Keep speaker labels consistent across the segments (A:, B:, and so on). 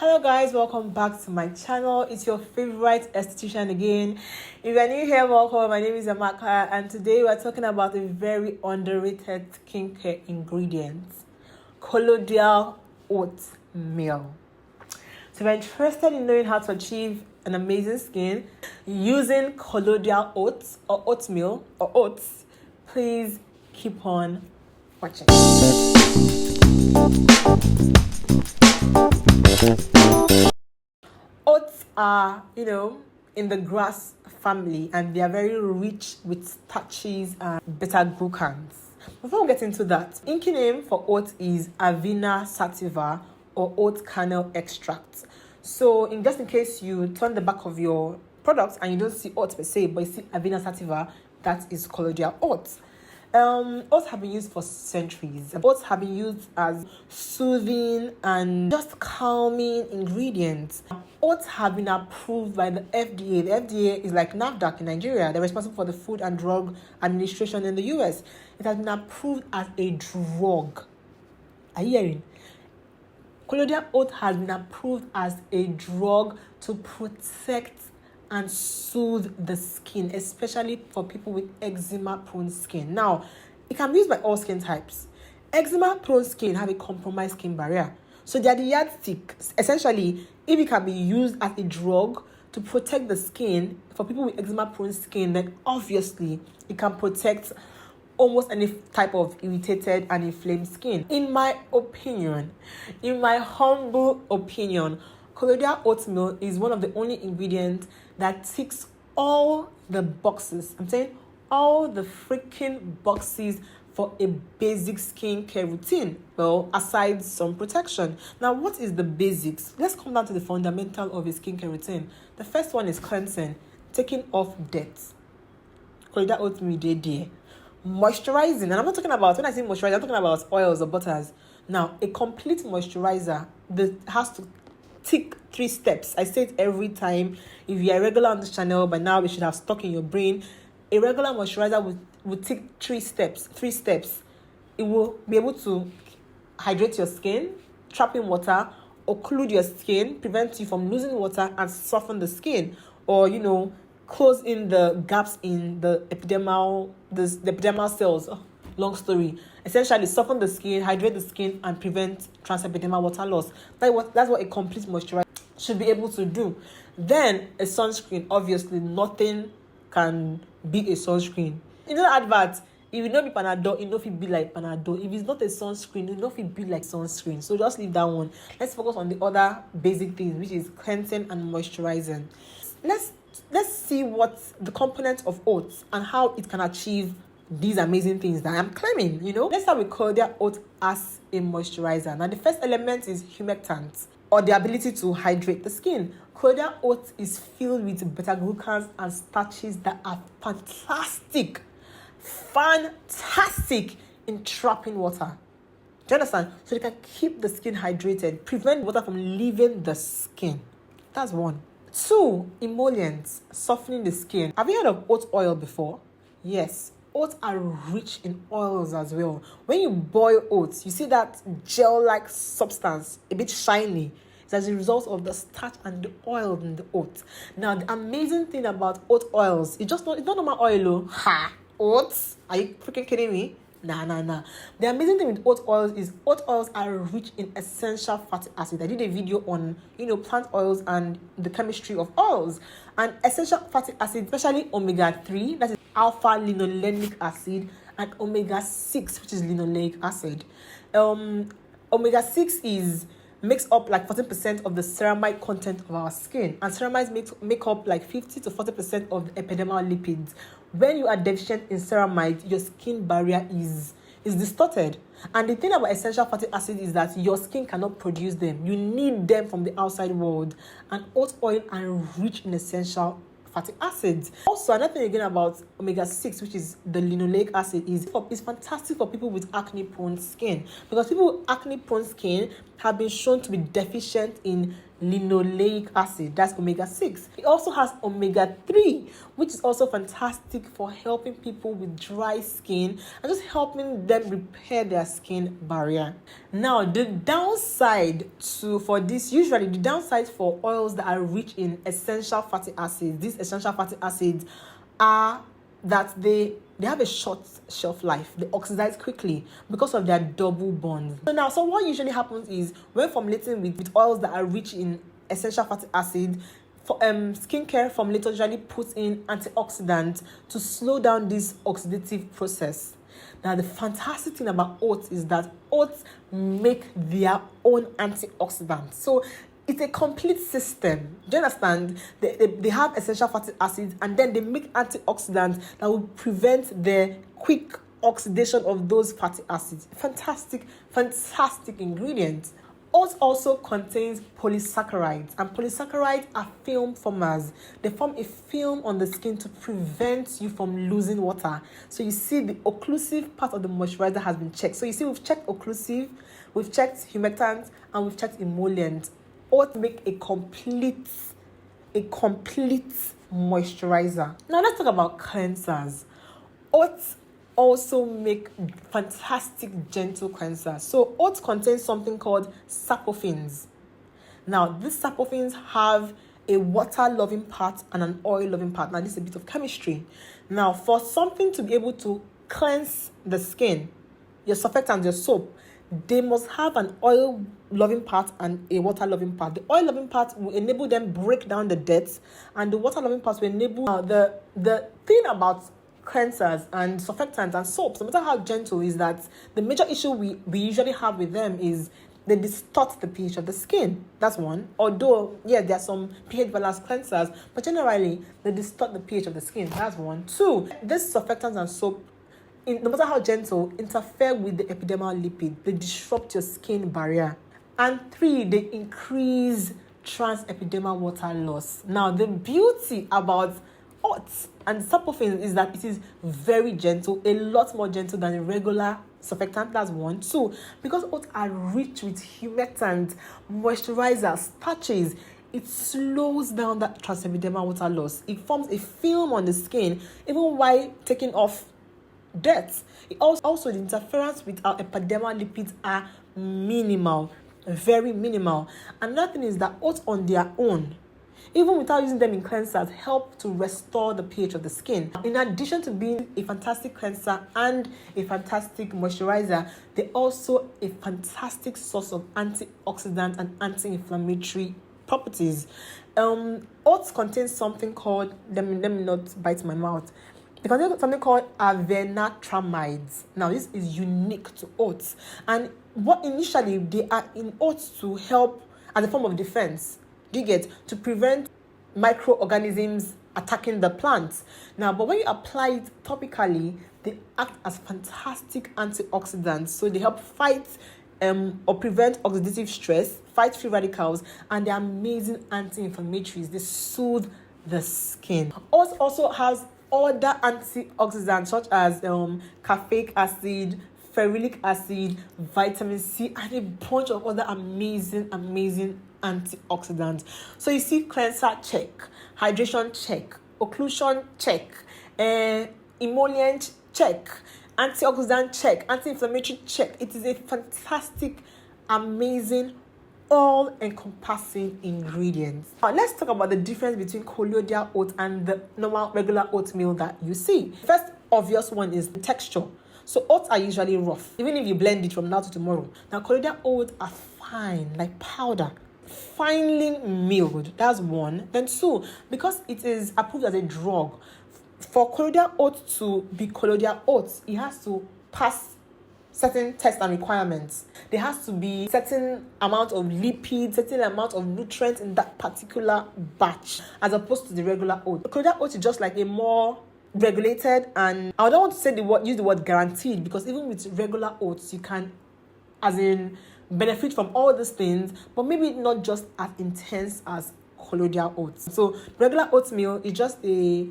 A: Hello guys, welcome back to my channel. It's your favorite esthetician again. If you're new here, welcome. My name is Amaka and today we're talking about a very underrated skincare ingredient, Colloidal Oatmeal. So if you're interested in knowing how to achieve an amazing skin using colloidal oats or oatmeal or oats, please keep on watching. Oats are, in the grass family, and they are very rich with starches and beta-glucans. Before we get into that, inky name for oats is Avena sativa or oat kernel extract. So, just in case you turn the back of your product and you don't see oats per se, but you see Avena sativa, that is colloidal oats. Oats have been used for centuries. Oats have been used as soothing and just calming ingredients. Oats have been approved by the FDA. The FDA is like NAFDAC in Nigeria. They're responsible for the Food and Drug Administration in the US. It has been approved as a drug. Are you hearing? Colloidal oat has been approved as a drug to protect and soothe the skin, especially for people with eczema-prone skin. Now, it can be used by all skin types. Eczema-prone skin have a compromised skin barrier. So they are the yardstick. Essentially, if it can be used as a drug to protect the skin for people with eczema-prone skin, then obviously it can protect almost any type of irritated and inflamed skin. In my humble opinion, colloidal oatmeal is one of the only ingredients that ticks all the boxes. I'm saying all the freaking boxes for a basic skincare routine. Well, aside some protection. Now, what is the basics? Let's come down to the fundamental of a skincare routine. The first one is cleansing, taking off dirt. Colloidal oatmeal day. Moisturizing, and I'm not talking about, when I say moisturizer, I'm talking about oils or butters. Now, a complete moisturizer that has to tick 3 steps. I say it every time. If you're a regular on this channel, by now it should have stuck in your brain. A regular moisturizer would tick 3 steps. It will be able to hydrate your skin, trap in water, occlude your skin, prevent you from losing water, and soften the skin, or close in the gaps in the epidermal cells. Long story. Essentially, soften the skin, hydrate the skin, and prevent transepidermal water loss. That's what a complete moisturizer should be able to do. Then, a sunscreen. Obviously, nothing can be a sunscreen. Advert, if it not be Panadol, it not be like Panadol. If it's not a sunscreen, it not be like sunscreen. So just leave that one. Let's focus on the other basic things, which is cleansing and moisturizing. Let's see what the components of oats and how it can achieve these amazing things that I'm claiming, Let's start with colloidal oat as a moisturizer. Now, the first element is humectant, or the ability to hydrate the skin. Colloidal oat is filled with beta-glucans and starches that are fantastic in trapping water. Do you understand? So they can keep the skin hydrated, prevent water from leaving the skin. That's one. 2, emollients, softening the skin. Have you heard of oat oil before? Yes. Oats are rich in oils as well. When you boil oats, you see that gel-like substance, a bit shiny. It's as a result of the starch and the oil in the oat. Now, the amazing thing about oat oils, it's not normal oil. Oats? Are you freaking kidding me? Nah. The amazing thing with oat oils is oat oils are rich in essential fatty acid. I did a video on, plant oils and the chemistry of oils. And essential fatty acid, especially omega-3, that is alpha-linolenic acid, and omega-6, which is linoleic acid. Omega-6 makes up like 40% of the ceramide content of our skin, and ceramides make up like 50 to 40% of the epidermal lipids. When you are deficient in ceramide, your skin barrier is distorted. And the thing about essential fatty acid is that your skin cannot produce them. You need them from the outside world. And oat oil are rich in essential fatty acids. Also, another thing again about omega-6, which is the linoleic acid, is fantastic for people with acne-prone skin, because people with acne-prone skin have been shown to be deficient in linoleic acid, that's omega-6. It also has omega-3, which is also fantastic for helping people with dry skin and just helping them repair their skin barrier. Now, the downside for oils that are rich in essential fatty acids, these essential fatty acids are that they have a short shelf life. They oxidize quickly because of their double bonds. So what usually happens is when formulating with oils that are rich in essential fatty acid, skincare formulators usually put in antioxidants to slow down this oxidative process. Now, the fantastic thing about oats is that oats make their own antioxidants. So it's a complete system. Do you understand? They have essential fatty acids and then they make antioxidants that will prevent the quick oxidation of those fatty acids. Fantastic ingredients. Oats also contains polysaccharides, and polysaccharides are film formers. They form a film on the skin to prevent you from losing water. So you see the occlusive part of the moisturizer has been checked. So you see we've checked occlusive, we've checked humectant, and we've checked emollient. Oats make a complete moisturizer. Now let's talk about cleansers. Oats also make fantastic gentle cleansers. So oats contains something called sapophins. Now these sapophins have a water-loving part and an oil-loving part. Now this is a bit of chemistry. Now for something to be able to cleanse the skin, your surfactant, your soap, they must have an oil-loving part and a water-loving part. The oil-loving part will enable them break down the dirt, and the water-loving part will enable the thing about cleansers and surfactants and soaps, no matter how gentle, is that the major issue we usually have with them is they distort the pH of the skin. That's one. Although, yeah, there are some pH balanced cleansers, but generally they distort the pH of the skin. That's one. Two, these surfactants and soap, no matter how gentle, interfere with the epidermal lipid. They disrupt your skin barrier. And three, they increase transepidermal water loss. Now, the beauty about oats and sapophins is that it is very gentle, a lot more gentle than a regular surfactant. That's one. Two, because oats are rich with humectant, moisturizer, starches, it slows down that transepidermal water loss. It forms a film on the skin even while taking off dirt. It also the interference with our epidermal lipids are minimal, very minimal. Another thing is that oats on their own, even without using them in cleansers, help to restore the pH of the skin. In addition to being a fantastic cleanser and a fantastic moisturizer, they're also a fantastic source of antioxidant and anti-inflammatory properties. Oats contains something called, let me not bite my mouth. They contain something called avenatamides. Now, this is unique to oats. And what initially they are in oats to help as a form of defense. Do you get? To prevent microorganisms attacking the plants. Now, but when you apply it topically, they act as fantastic antioxidants. So they help fight or prevent oxidative stress, fight free radicals, and they're amazing anti-inflammatories. They soothe the skin. Oats also has other antioxidants such as caffeic acid, ferulic acid, vitamin C, and a bunch of other amazing antioxidants. So you see, cleanser check, hydration check, occlusion check, emollient check, antioxidant check, anti-inflammatory check. It is a fantastic, amazing, all-encompassing ingredients. Now, let's talk about the difference between colloidal oat and the normal regular oatmeal that you see. First obvious one is the texture. So oats are usually rough, even if you blend it from now to tomorrow. Now, colloidal oats are fine, like powder, finely milled. That's one. Then two, because it is approved as a drug, for colloidal oats to be colloidal oats, it has to pass certain tests and requirements. There has to be certain amount of lipids, certain amount of nutrients in that particular batch, as opposed to the regular oat. Colloidal oats is just like a more regulated, and I don't want to say use the word guaranteed, because even with regular oats, you can, benefit from all these things, but maybe not just as intense as colloidal oats. So regular oatmeal is just a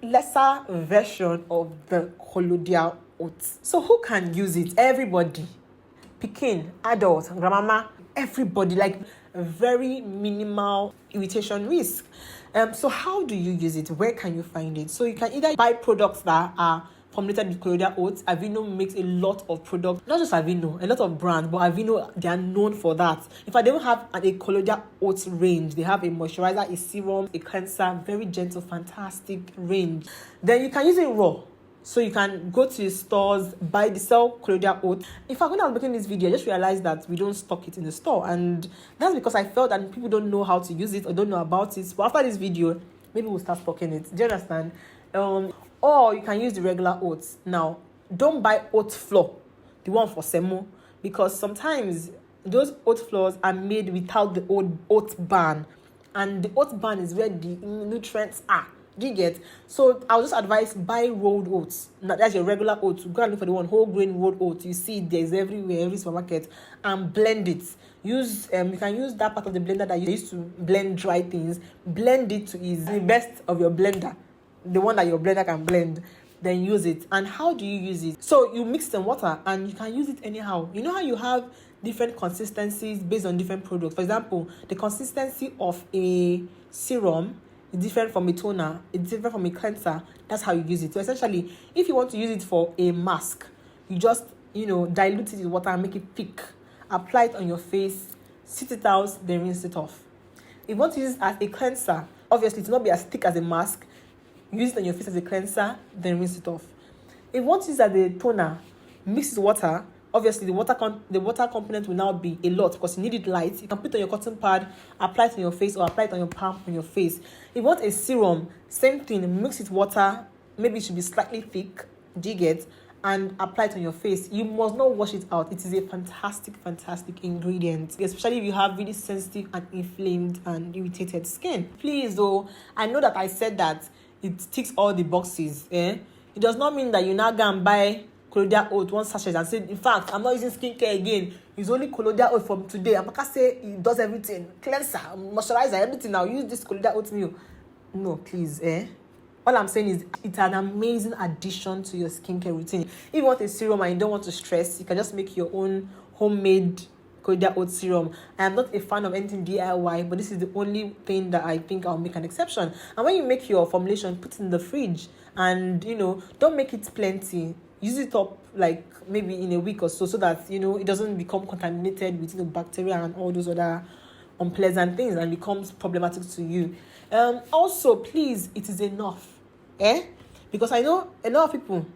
A: lesser version of the colloidal oats. So who can use it? Everybody. Pikin, adult, grandmama, everybody. Like very minimal irritation risk. So how do you use it? Where can you find it? So you can either buy products that are formulated with colloidal oats. Aveeno makes a lot of products, not just Aveeno, a lot of brands, but Aveeno, they are known for that. In fact, they don't have a colloidal oats range. They have a moisturizer, a serum, a cleanser, very gentle, fantastic range. Then you can use it raw. So you can go to the stores, buy the sell colloidal oats. In fact, when I was making this video, I just realized that we don't stock it in the store. And that's because I felt that people don't know how to use it or don't know about it. But after this video, maybe we'll start stocking it. Do you understand? Or you can use the regular oats. Now, don't buy oat flour, the one for semo, because sometimes those oat flours are made without the oat bran. And the oat bran is where the nutrients are. Do you get? So I'll just advise buy rolled oats. Now, that's your regular oats. Go and look for the one whole grain rolled oats. You see there's everywhere, every supermarket, and blend it. Use you can use that part of the blender that you used to blend dry things. Blend it to is the best of your blender, the one that your blender can blend. Then use it. And how do you use it? So you mix some water and you can use it anyhow. You know how you have different consistencies based on different products. For example, the consistency of a serum is different from a toner, it's different from a cleanser. That's how you use it. So essentially, if you want to use it for a mask, you just dilute it with water and make it thick. Apply it on your face, sit it out, then rinse it off. If you want to use it as a cleanser, obviously it will not be as thick as a mask. Use it on your face as a cleanser, then rinse it off. If you want to use it as a toner, mix it with water. Obviously, the water component will now be a lot because you need it light. You can put it on your cotton pad, apply it on your face, or apply it on your palm on your face. If you want a serum, same thing. Mix it with water. Maybe it should be slightly thick. Do you get? And apply it on your face. You must not wash it out. It is a fantastic, fantastic ingredient, especially if you have really sensitive and inflamed and irritated skin. Please, though, I know that I said that it ticks all the boxes. It does not mean that you now go and buy colloidal oat one sachet and say, in fact, I'm not using skincare again. It's only colloidal oat from today. I'm gonna say it does everything. Cleanser, moisturizer, everything. Now use this colloidal oatmeal. No, please, All I'm saying is it's an amazing addition to your skincare routine. If you want a serum and you don't want to stress, you can just make your own homemade colloidal oat serum. I am not a fan of anything DIY, but this is the only thing that I think I'll make an exception. And when you make your formulation, put it in the fridge and don't make it plenty. Use it up like maybe in a week or so that it doesn't become contaminated with bacteria and all those other unpleasant things and becomes problematic to you. Also, please, it is enough. Because I know a lot of people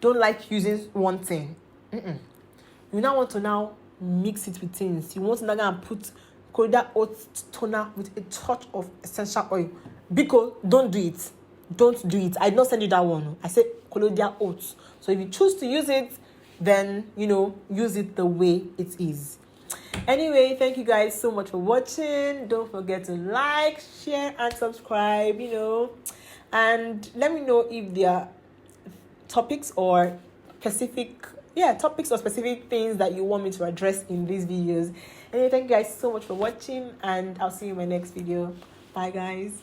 A: don't like using one thing. You now want to mix it with things. You want to now put colloidal oat toner with a touch of essential oil. Because don't do it. Don't do it. I did not send you that one. I said colloidal oats. So if you choose to use it, then use it the way it is. Anyway, thank you guys so much for watching. Don't forget to like, share, and subscribe. And let me know if there are topics or specific things that you want me to address in these videos. Anyway, thank you guys so much for watching, and I'll see you in my next video. Bye, guys.